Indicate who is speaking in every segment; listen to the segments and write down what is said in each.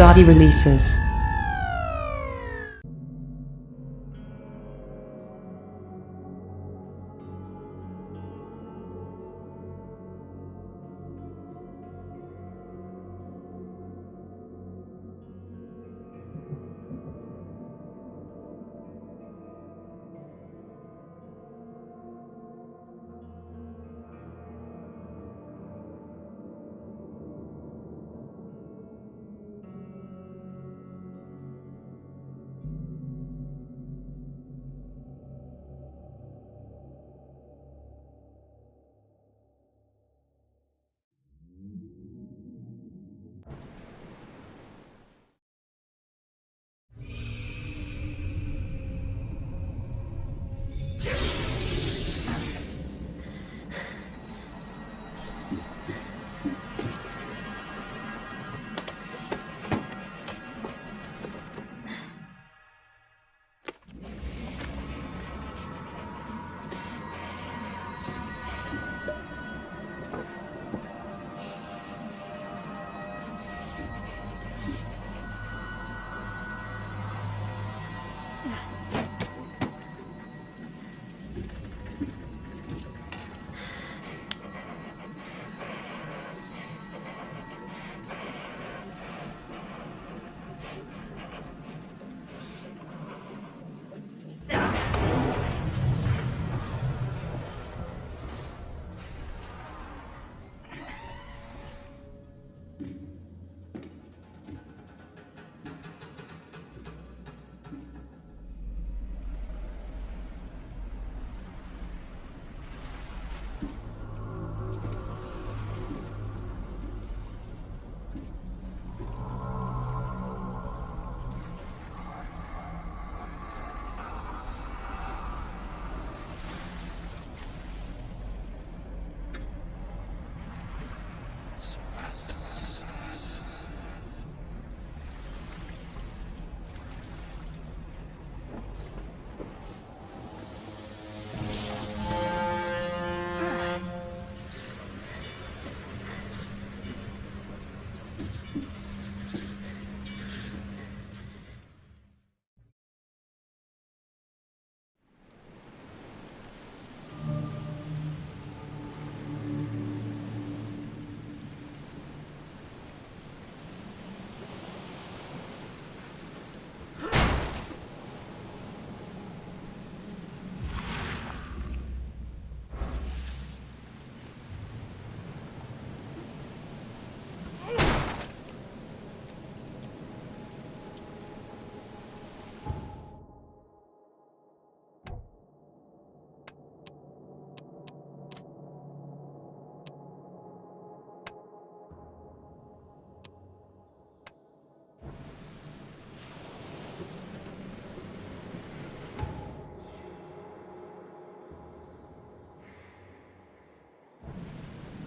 Speaker 1: Dotty releases.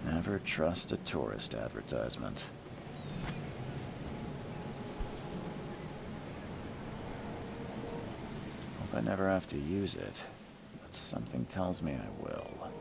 Speaker 2: Never trust a tourist advertisement. Hope I never have to use it, but something tells me I will.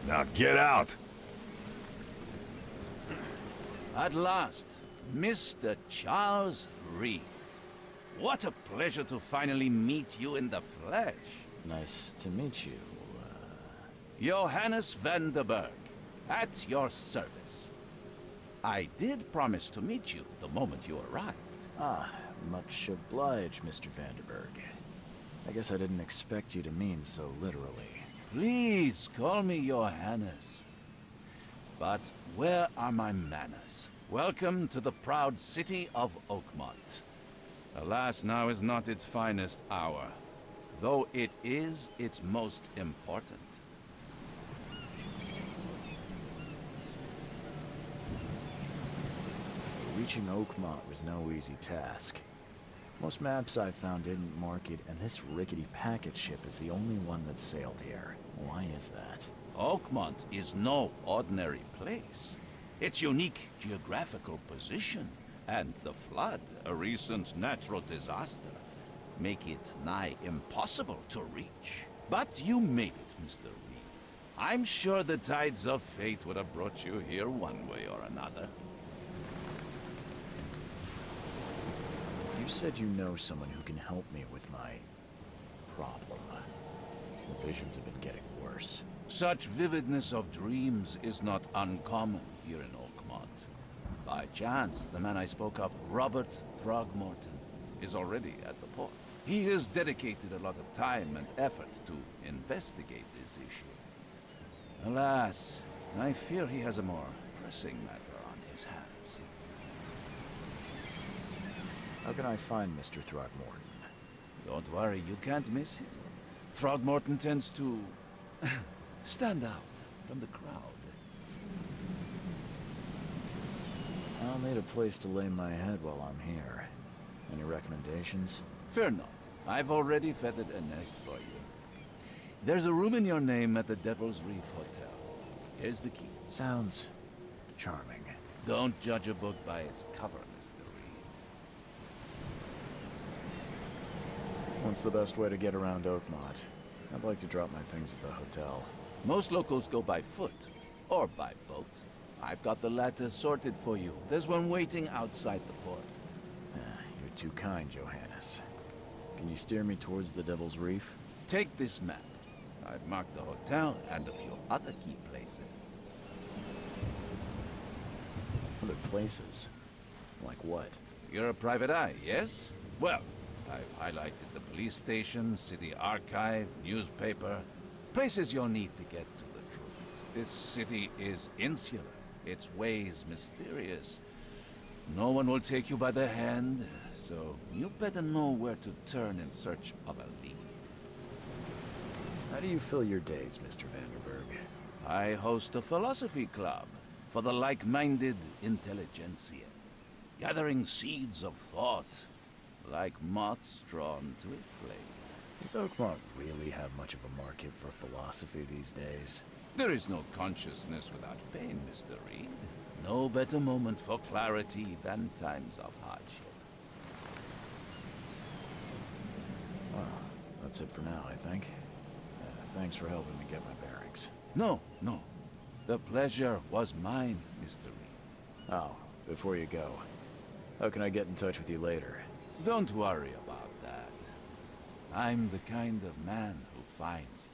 Speaker 1: Now get out!
Speaker 3: At last, Mr. Charles Reed. What a pleasure to finally meet you in the flesh.
Speaker 2: Nice to meet you.
Speaker 3: Johannes van der Berg, at your service. I did promise to meet you the moment you arrived.
Speaker 2: Ah, much obliged, Mr. Vanderberg. I guess I didn't expect you to mean so literally.
Speaker 3: Please call me Johannes. But where are my manners? Welcome to the proud city of Oakmont. Alas, now is not its finest hour, though it is its most important.
Speaker 2: Reaching Oakmont was no easy task. Most maps I found didn't mark it, and this rickety packet ship is the only one that sailed here. Why is that?
Speaker 3: Oakmont is no ordinary place. Its unique geographical position and the flood, a recent natural disaster, make it nigh impossible to reach. But you made it, Mr. Reed. I'm sure the tides of fate would have brought you here one way or another.
Speaker 2: You said you know someone who can help me with my problem. The visions have been getting worse.
Speaker 3: Such vividness of dreams is not uncommon here in Oakmont. By chance, the man I spoke of, Robert Throgmorton, is already at the port. He has dedicated a lot of time and effort to investigate this issue. Alas, I fear he has a more pressing matter on his hands.
Speaker 2: How can I find Mr. Throgmorton?
Speaker 3: Don't worry, you can't miss him. Throgmorton tends to stand out from the crowd.
Speaker 2: I'll need a place to lay my head while I'm here. Any recommendations?
Speaker 3: Fear not. I've already feathered a nest for you. There's a room in your name at the Devil's Reef Hotel. Here's the key.
Speaker 2: Sounds charming.
Speaker 3: Don't judge a book by its cover, Mr. Reed.
Speaker 2: What's the best way to get around Oakmont? I'd like to drop my things at the hotel.
Speaker 3: Most locals go by foot, or by boat. I've got the latter sorted for you. There's one waiting outside the port.
Speaker 2: You're too kind, Johannes. Can you steer me towards the Devil's Reef?
Speaker 3: Take this map. I've marked the hotel and a few other key places.
Speaker 2: Other places? Like what?
Speaker 3: You're a private eye, yes? Well, I've highlighted the police station, city archive, newspaper. Places you'll need to get to the truth. This city is insular. Its ways mysterious. No one will take you by the hand, so you better know where to turn in search of a lead.
Speaker 2: How do you fill your days, Mr. Vanderberg?
Speaker 3: I host a philosophy club for the like-minded intelligentsia, gathering seeds of thought, like moths drawn to a flame.
Speaker 2: Does Oakmont really have much of a market for philosophy these days?
Speaker 3: There is no consciousness without pain, Mr. Reed. No better moment for clarity than times of hardship.
Speaker 2: Well, that's it for now, I think. Thanks for helping me get my bearings.
Speaker 3: No. The pleasure was mine, Mr. Reed.
Speaker 2: Oh, before you go, how can I get in touch with you later?
Speaker 3: Don't worry about that. I'm the kind of man who finds you.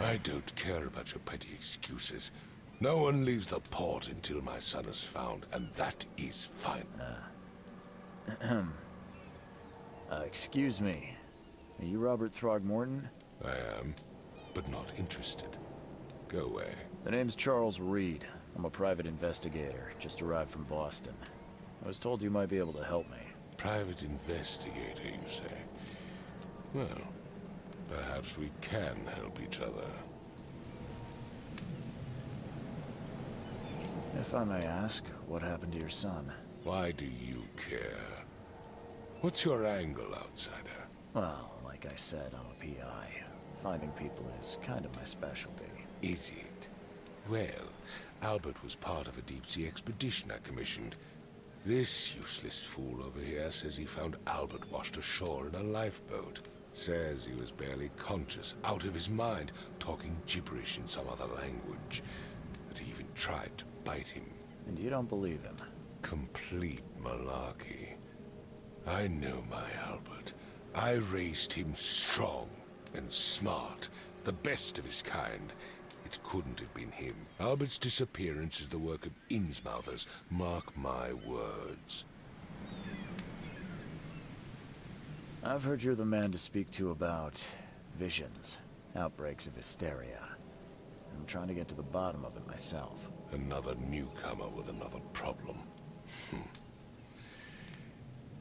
Speaker 1: I don't care about your petty excuses. No one leaves the port until my son is found, and that is fine.
Speaker 2: Excuse me. Are you Robert Throgmorton?
Speaker 1: I am, but not interested. Go away.
Speaker 2: The name's Charles Reed. I'm a private investigator, just arrived from Boston. I was told you might be able to help me.
Speaker 1: Private investigator, you say? Well, perhaps we can help each other.
Speaker 2: If I may ask, what happened to your son?
Speaker 1: Why do you care? What's your angle, outsider?
Speaker 2: Well, like I said, I'm a PI. Finding people is kind of my specialty.
Speaker 1: Is it? Well, Albert was part of a deep-sea expedition I commissioned. This useless fool over here says he found Albert washed ashore in a lifeboat. Says he was barely conscious, out of his mind, talking gibberish in some other language. That he even tried to bite him.
Speaker 2: And you don't believe him?
Speaker 1: Complete malarkey. I know my Albert. I raised him strong and smart, the best of his kind. It couldn't have been him. Albert's disappearance is the work of Innsmouthers, mark my words.
Speaker 2: I've heard you're the man to speak to about visions, outbreaks of hysteria. I'm trying to get to the bottom of it myself.
Speaker 1: Another newcomer with another problem.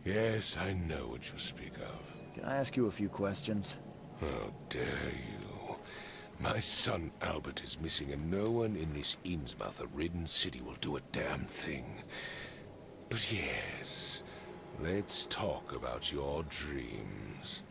Speaker 1: Yes, I know what you speak of.
Speaker 2: Can I ask you a few questions?
Speaker 1: How dare you? My son Albert is missing, and no one in this Innsmouth-ridden city will do a damn thing. But yes, let's talk about your dreams.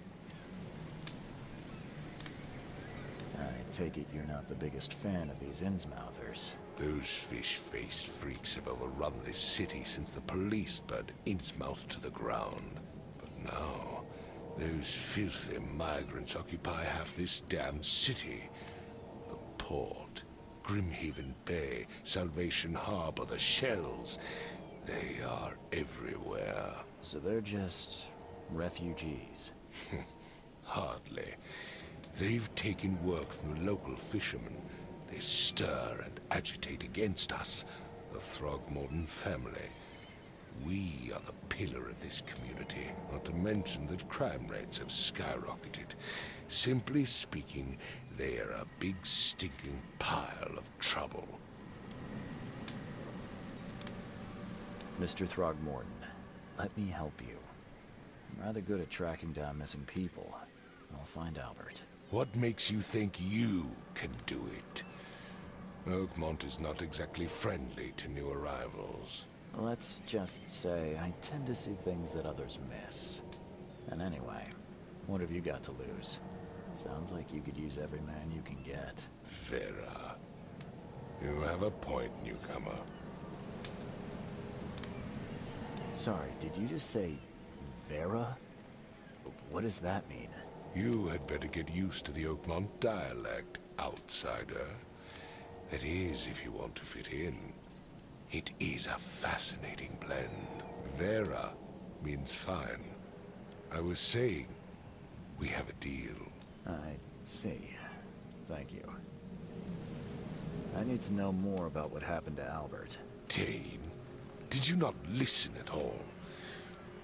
Speaker 2: I take it you're not the biggest fan of these Innsmouthers.
Speaker 1: Those fish-faced freaks have overrun this city since the police burned Innsmouth to the ground. But now, those filthy migrants occupy half this damn city. The port, Grimhaven Bay, Salvation Harbor, the shells. They are everywhere.
Speaker 2: So they're just refugees.
Speaker 1: Hardly. They've taken work from the local fishermen. They stir and agitate against us, the Throgmorton family. We are the pillar of this community, not to mention that crime rates have skyrocketed. Simply speaking, they are a big stinking pile of trouble.
Speaker 2: Mr. Throgmorton, let me help you. I'm rather good at tracking down missing people. I'll find Albert.
Speaker 1: What makes you think you can do it? Oakmont is not exactly friendly to new arrivals.
Speaker 2: Let's just say I tend to see things that others miss. And anyway, what have you got to lose? Sounds like you could use every man you can get.
Speaker 1: Vera. You have a point, newcomer.
Speaker 2: Sorry, did you just say Vera? What does that mean?
Speaker 1: You had better get used to the Oakmont dialect, outsider. That is, if you want to fit in. It is a fascinating blend. Vera means fine. I was saying, we have a deal.
Speaker 2: I see. Thank you. I need to know more about what happened to Albert.
Speaker 1: Dane, did you not listen at all?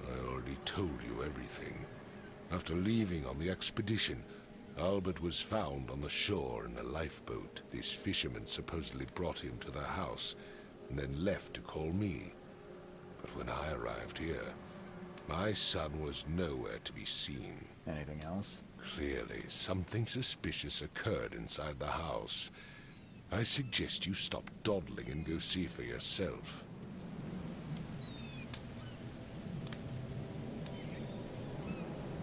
Speaker 1: I already told you everything. After leaving on the expedition, Albert was found on the shore in a lifeboat. This fisherman supposedly brought him to their house, and then left to call me. But when I arrived here, my son was nowhere to be seen.
Speaker 2: Anything else?
Speaker 1: Clearly, something suspicious occurred inside the house. I suggest you stop dawdling and go see for yourself.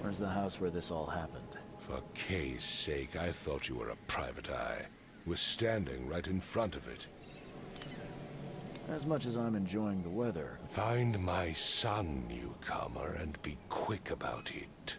Speaker 2: Where's the house where this all happened?
Speaker 1: For Kay's sake, I thought you were a private eye. We're standing right in front of it.
Speaker 2: As much as I'm enjoying the weather.
Speaker 1: Find my son, newcomer, and be quick about it.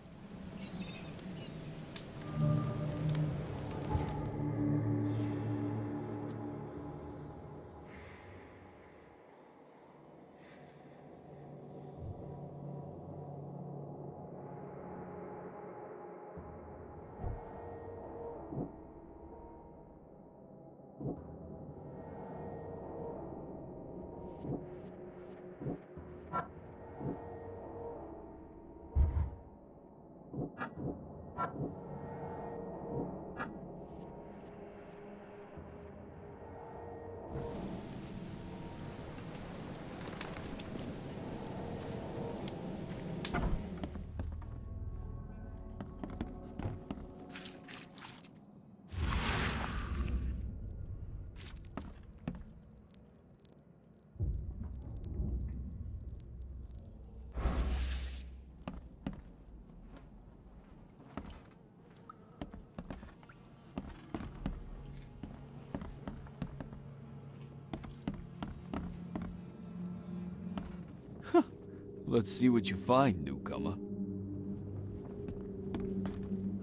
Speaker 4: Let's see what you find, newcomer.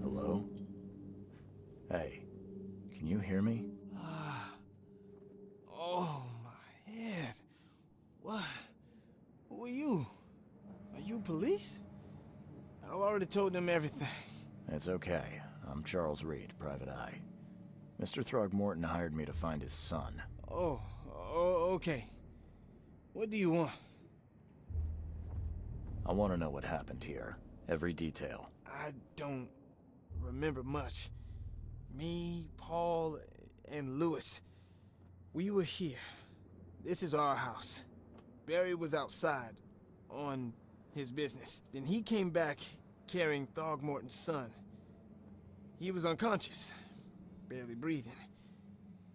Speaker 2: Hello? Hey, can you hear me?
Speaker 5: Oh, my head. What? Who are you? Are you police? I've already told them everything.
Speaker 2: It's okay. I'm Charles Reed, Private Eye. Mr. Throgmorton hired me to find his son.
Speaker 5: Oh, okay. What do you want?
Speaker 2: I want to know what happened here. Every detail.
Speaker 5: I don't remember much. Me, Paul, and Lewis. We were here. This is our house. Barry was outside, on his business. Then he came back carrying Throgmorton's son. He was unconscious, barely breathing.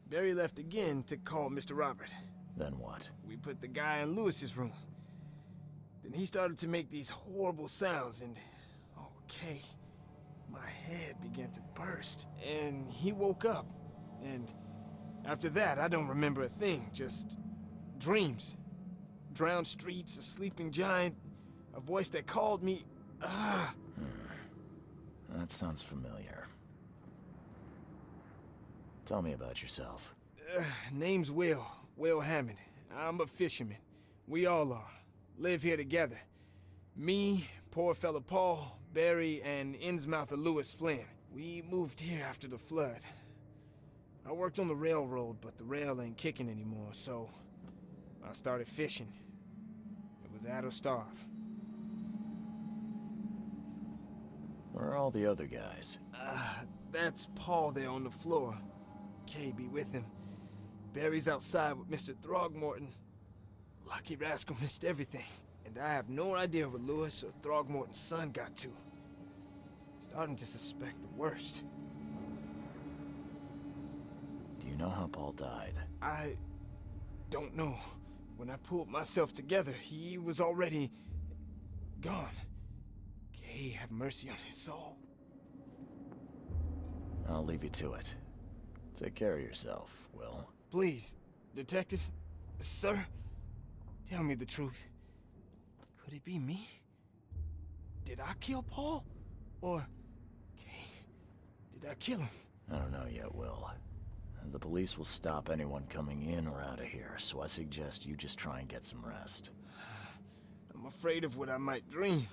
Speaker 5: Barry left again to call Mr. Robert.
Speaker 2: Then what?
Speaker 5: We put the guy in Lewis's room. Then he started to make these horrible sounds and... okay. My head began to burst, and he woke up. And after that, I don't remember a thing, just dreams. Drowned streets, a sleeping giant, a voice that called me...
Speaker 2: That sounds familiar. Tell me about yourself.
Speaker 5: Name's Will Hammond. I'm a fisherman. We all are. Live here together. Me, poor fella Paul, Barry, and Innsmouther Lewis Flynn. We moved here after the flood. I worked on the railroad, but the rail ain't kicking anymore, so I started fishing. It was that or starve.
Speaker 2: Where are all the other guys?
Speaker 5: That's Paul there on the floor. Kay be with him. Barry's outside with Mr. Throgmorton. Lucky rascal missed everything. And I have no idea where Lewis or Throgmorton's son got to. Starting to suspect the worst.
Speaker 2: Do you know how Paul died?
Speaker 5: I don't know. When I pulled myself together, he was already gone. Kay have mercy on his soul.
Speaker 2: I'll leave you to it. Take care of yourself, Will.
Speaker 5: Please, detective, sir, tell me the truth. Could it be me? Did I kill Paul? Or, Kay, did I kill him?
Speaker 2: I don't know yet, Will. The police will stop anyone coming in or out of here, so I suggest you just try and get some rest.
Speaker 5: I'm afraid of what I might dream.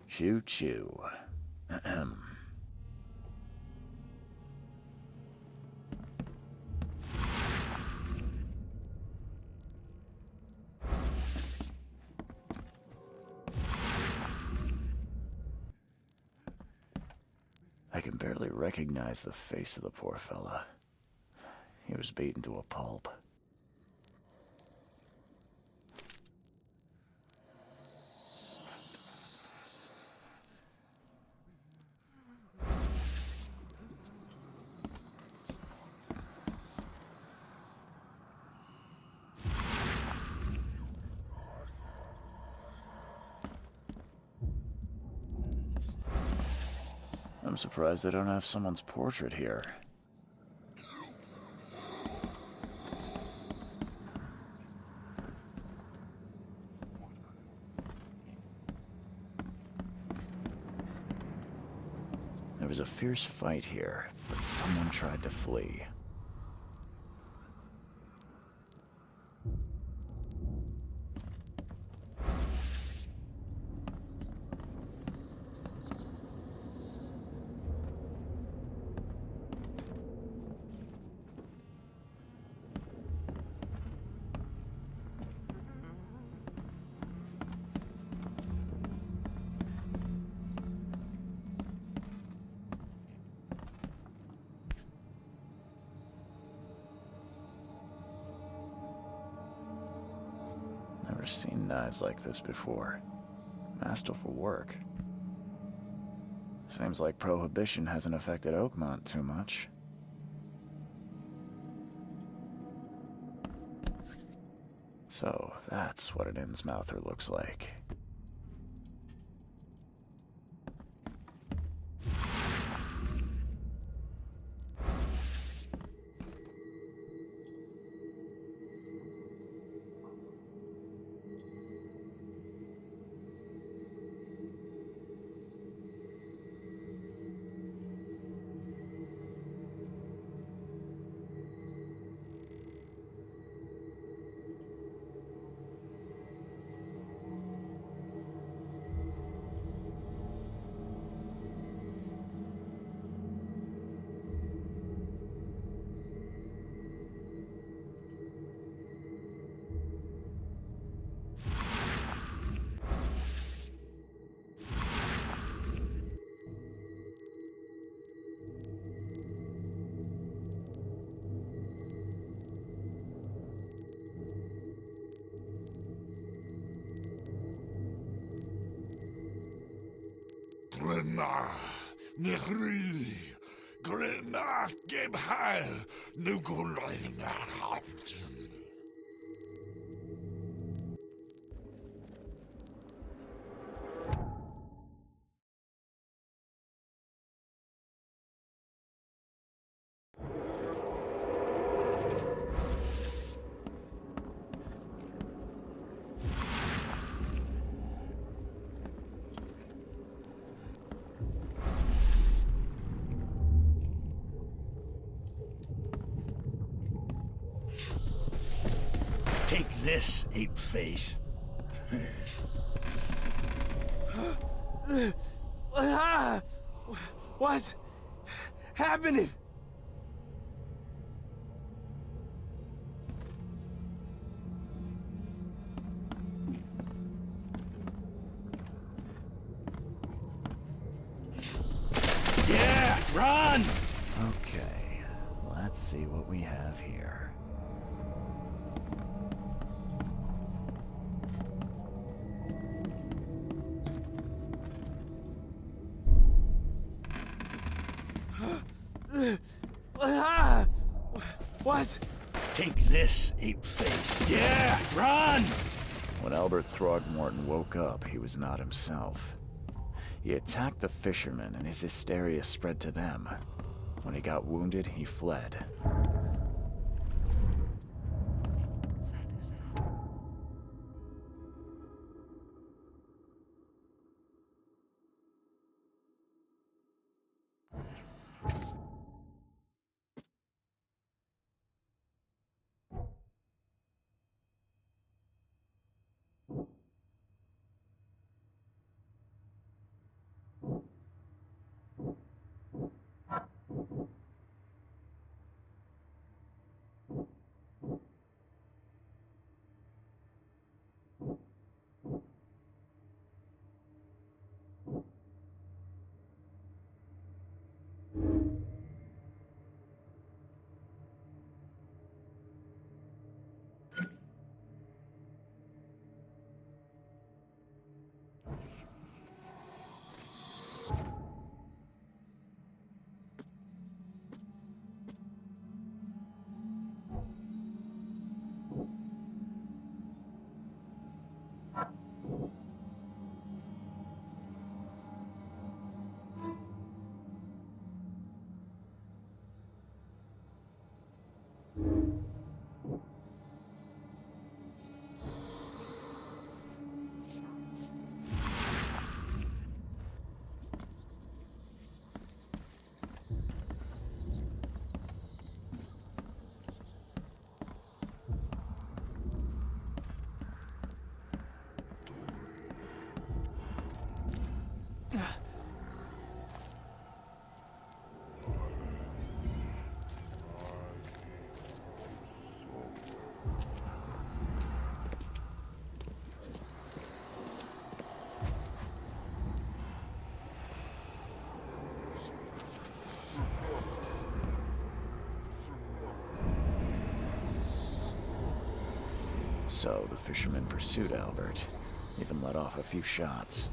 Speaker 2: Choo choo. Ahem. I can barely recognize the face of the poor fella. He was beaten to a pulp. I'm surprised they don't have someone's portrait here. There was a fierce fight here, but someone tried to flee. Never seen knives like this before. Masterful work. Seems like Prohibition hasn't affected Oakmont too much. So, that's what an Innsmouther looks like.
Speaker 1: Grimma, Nehri, Grimma, Gebhal, Nugulina, Hafton.
Speaker 6: Take this, ape-face.
Speaker 5: What's happening?
Speaker 6: Yeah, run!
Speaker 2: Okay, let's see what we have here.
Speaker 5: What?
Speaker 6: Take this, ape-face. Yeah, run!
Speaker 2: When Albert Throgmorton woke up, he was not himself. He attacked the fishermen, and his hysteria spread to them. When he got wounded, he fled. So the fisherman pursued Albert, even let off a few shots.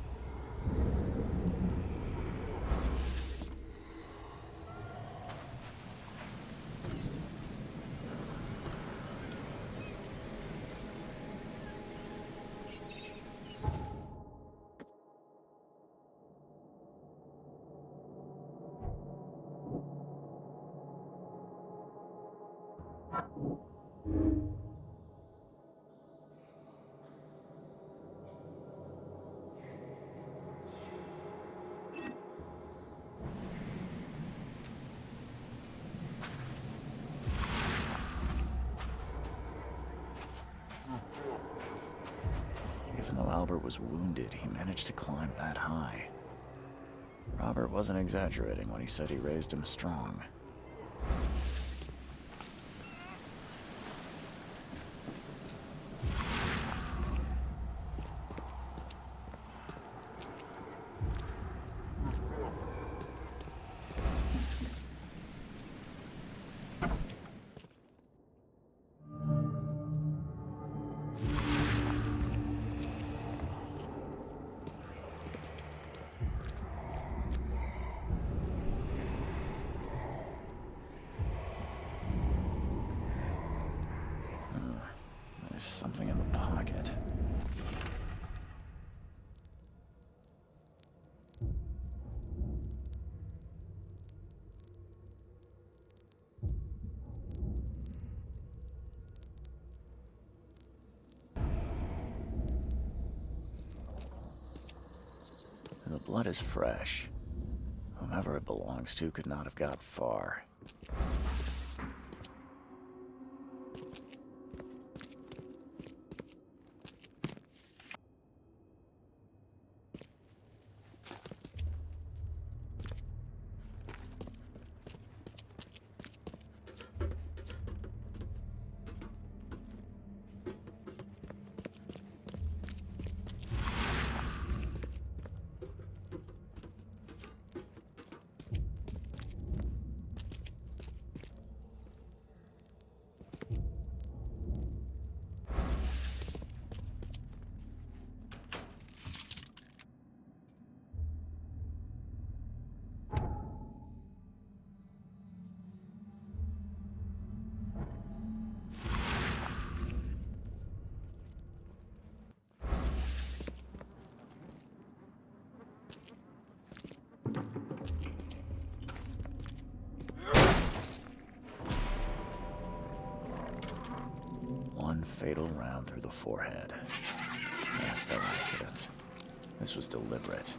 Speaker 2: Even though Albert was wounded, he managed to climb that high. Robert wasn't exaggerating when he said he raised him strong. There's something in the pocket. The blood is fresh. Whomever it belongs to could not have got far. One fatal round through the forehead. That's no accident. This was deliberate.